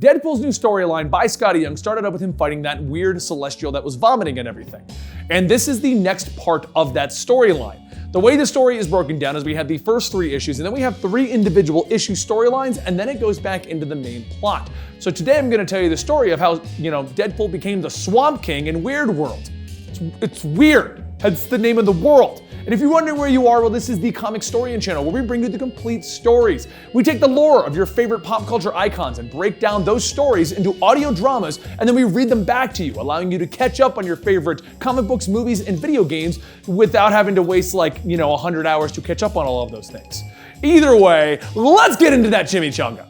Deadpool's new storyline by Scotty Young started out with him fighting that weird celestial that was vomiting and everything. And this is the next part of that storyline. The way the story is broken down is we have the first 3 issues, and then we have 3 individual issue storylines, and then it goes back into the main plot. So today I'm gonna tell you the story of how, Deadpool became the Swamp King in Weird World. It's weird, hence the name of the world. And if you're wondering where you are, well, this is the Comicstorian channel where we bring you the complete stories. We take the lore of your favorite pop culture icons and break down those stories into audio dramas, and then we read them back to you, allowing you to catch up on your favorite comic books, movies, and video games without having to waste 100 hours to catch up on all of those things. Either way, let's get into that chimichanga.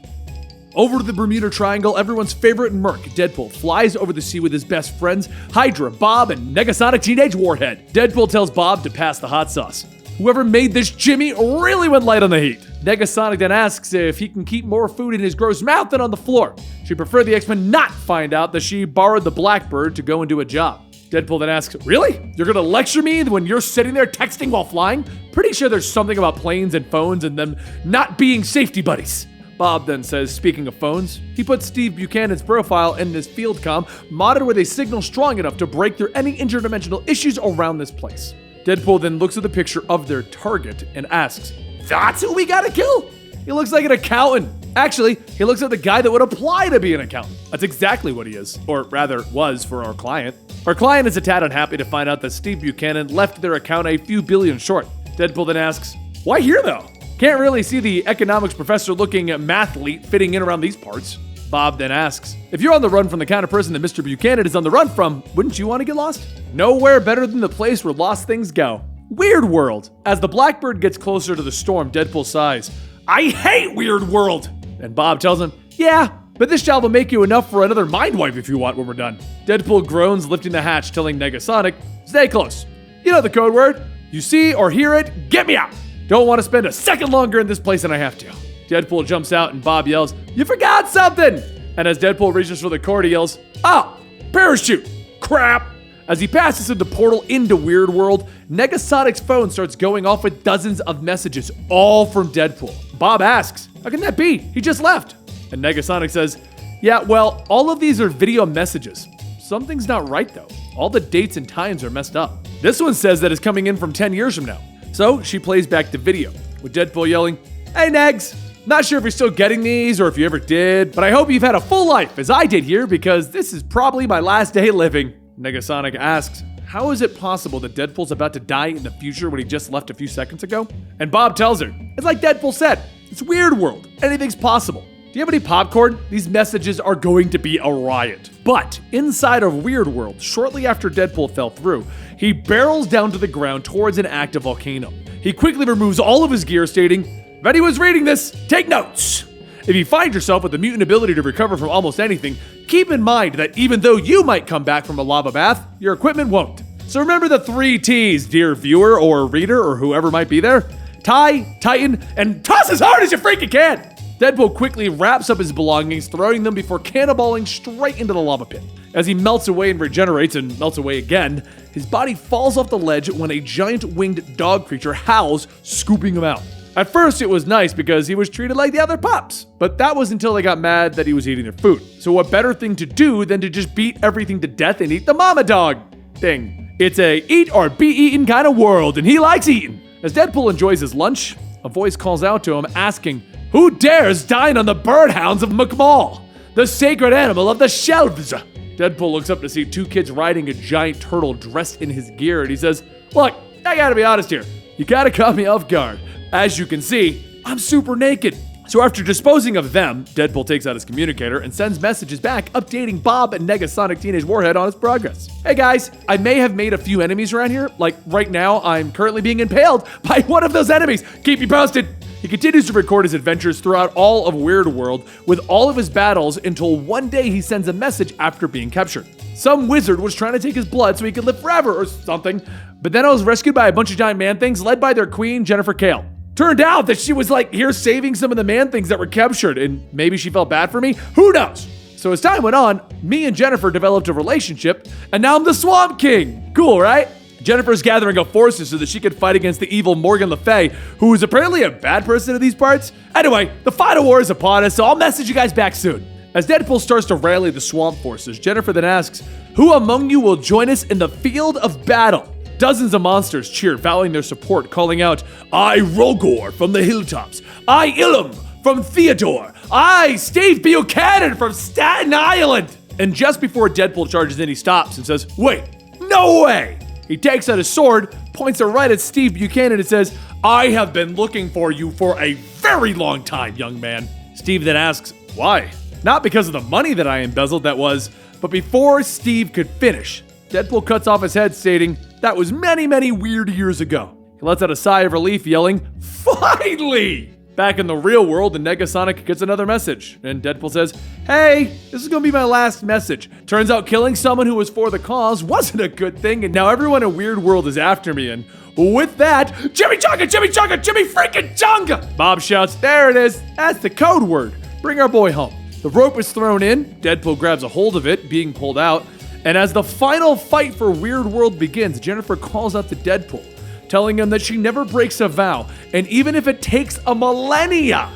Over to the Bermuda Triangle, everyone's favorite merc, Deadpool, flies over the sea with his best friends, Hydra, Bob, and Negasonic Teenage Warhead. Deadpool tells Bob to pass the hot sauce. Whoever made this Jimmy really went light on the heat. Negasonic then asks if he can keep more food in his gross mouth than on the floor. She'd prefer the X-Men not find out that she borrowed the Blackbird to go and do a job. Deadpool then asks, really? You're gonna lecture me when you're sitting there texting while flying? Pretty sure there's something about planes and phones and them not being safety buddies. Bob then says, speaking of phones, he puts Steve Buchanan's profile in his field comm, modded with a signal strong enough to break through any interdimensional issues around this place. Deadpool then looks at the picture of their target and asks, that's who we gotta kill? He looks like an accountant. Actually, he looks like the guy that would apply to be an accountant. That's exactly what he is, or rather was for our client. Our client is a tad unhappy to find out that Steve Buchanan left their account a few billion short. Deadpool then asks, why here though? Can't really see the economics professor looking mathlete fitting in around these parts. Bob then asks, if you're on the run from the kind of person that Mr. Buchanan is on the run from, wouldn't you want to get lost? Nowhere better than the place where lost things go. Weird World. As the Blackbird gets closer to the storm, Deadpool sighs, I hate Weird World! And Bob tells him, yeah, but this job will make you enough for another mind wipe if you want when we're done. Deadpool groans, lifting the hatch, telling Negasonic, stay close. You know the code word. You see or hear it, get me out! Don't want to spend a second longer in this place than I have to. Deadpool jumps out and Bob yells, you forgot something! And as Deadpool reaches for the cord, he yells, oh, parachute, crap! As he passes through the portal into Weird World, Negasonic's phone starts going off with dozens of messages, all from Deadpool. Bob asks, how can that be? He just left. And Negasonic says, yeah, well, all of these are video messages. Something's not right though. All the dates and times are messed up. This one says that it's coming in from 10 years from now. So she plays back the video, with Deadpool yelling, hey Negs, not sure if you're still getting these or if you ever did, but I hope you've had a full life as I did here because this is probably my last day living. Negasonic asks, how is it possible that Deadpool's about to die in the future when he just left a few seconds ago? And Bob tells her, it's like Deadpool said, it's Weird World, anything's possible. Do you have any popcorn? These messages are going to be a riot. But inside of Weird World, shortly after Deadpool fell through, he barrels down to the ground towards an active volcano. He quickly removes all of his gear, stating, if anyone's reading this, take notes. If you find yourself with the mutant ability to recover from almost anything, keep in mind that even though you might come back from a lava bath, your equipment won't. So remember the 3 T's, dear viewer or reader or whoever might be there. Tie, tighten, and toss as hard as you freaking can. Deadpool quickly wraps up his belongings, throwing them before cannonballing straight into the lava pit. As he melts away and regenerates and melts away again, his body falls off the ledge when a giant winged dog creature howls, scooping him out. At first, it was nice because he was treated like the other pups, but that was until they got mad that he was eating their food. So what better thing to do than to just beat everything to death and eat the mama dog thing? It's a eat or be eaten kind of world, and he likes eating. As Deadpool enjoys his lunch, a voice calls out to him asking, who dares dine on the birdhounds of McMall, the sacred animal of the shelves? Deadpool looks up to see 2 kids riding a giant turtle dressed in his gear, and he says, look, I gotta be honest here. You gotta caught me off guard. As you can see, I'm super naked. So after disposing of them, Deadpool takes out his communicator and sends messages back updating Bob and Negasonic Teenage Warhead on his progress. Hey guys, I may have made a few enemies around here. Like right now, I'm currently being impaled by one of those enemies. Keep me posted. He continues to record his adventures throughout all of Weird World with all of his battles until one day he sends a message after being captured. Some wizard was trying to take his blood so he could live forever or something, but then I was rescued by a bunch of giant man-things led by their queen, Jennifer Kale. Turned out that she was here saving some of the man-things that were captured, and maybe she felt bad for me? Who knows? So as time went on, me and Jennifer developed a relationship, and now I'm the Swamp King. Cool, right? Jennifer's gathering up forces so that she could fight against the evil Morgan Le Fay, who is apparently a bad person in these parts. Anyway, the final war is upon us, so I'll message you guys back soon. As Deadpool starts to rally the swamp forces, Jennifer then asks, "Who among you will join us in the field of battle?" Dozens of monsters cheer, vowing their support, calling out, "I, Rogor from the hilltops. I, Ilum from Theodore. I, Steve Buchanan from Staten Island." And just before Deadpool charges in, he stops and says, "Wait, no way!" He takes out his sword, points it right at Steve Buchanan and says, "I have been looking for you for a very long time, young man." Steve then asks, "Why?" "Not because of the money that I embezzled, that was," but before Steve could finish, Deadpool cuts off his head, stating, "That was many, many weird years ago." He lets out a sigh of relief, yelling, "Finally!" Back in the real world, the Negasonic gets another message, and Deadpool says, "Hey, this is gonna be my last message. Turns out killing someone who was for the cause wasn't a good thing, and now everyone in Weird World is after me, and with that, Jimmy Chunga, Jimmy Chunga, Jimmy freaking Chunga!" Bob shouts, "There it is, that's the code word. Bring our boy home." The rope is thrown in, Deadpool grabs a hold of it, being pulled out, and as the final fight for Weird World begins, Jennifer calls out to Deadpool, telling him that she never breaks a vow, and even if it takes a millennia,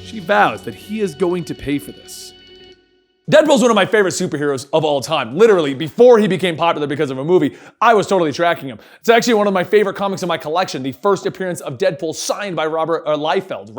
she vows that he is going to pay for this. Deadpool's one of my favorite superheroes of all time. Literally, before he became popular because of a movie, I was totally tracking him. It's actually one of my favorite comics in my collection, the first appearance of Deadpool signed by Robert Liefeld.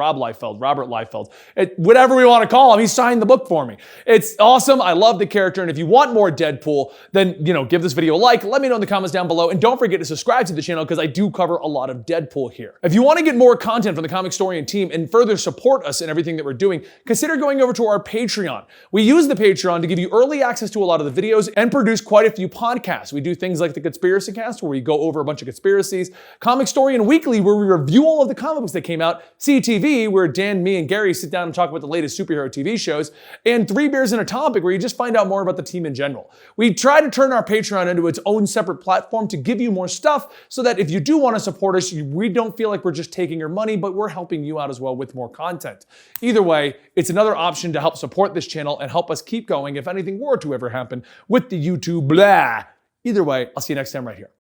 Whatever we want to call him, he signed the book for me. It's awesome, I love the character, and if you want more Deadpool, then, give this video a like, let me know in the comments down below, and don't forget to subscribe to the channel because I do cover a lot of Deadpool here. If you want to get more content from the Comicstorian team and further support us in everything that we're doing, consider going over to our Patreon. We use the Patreon to give you early access to a lot of the videos and produce quite a few podcasts. We do things like the Conspiracy Cast, where we go over a bunch of conspiracies, Comicstorian Weekly, where we review all of the comic books that came out, CTV, where Dan, me, and Gary sit down and talk about the latest superhero TV shows, and Three Beers and a Topic, where you just find out more about the team in general. We try to turn our Patreon into its own separate platform to give you more stuff, so that if you do want to support us, we don't feel like we're just taking your money, but we're helping you out as well with more content. Either way, it's another option to help support this channel and help us keep going if anything were to ever happen with the YouTube blah. Either way, I'll see you next time right here.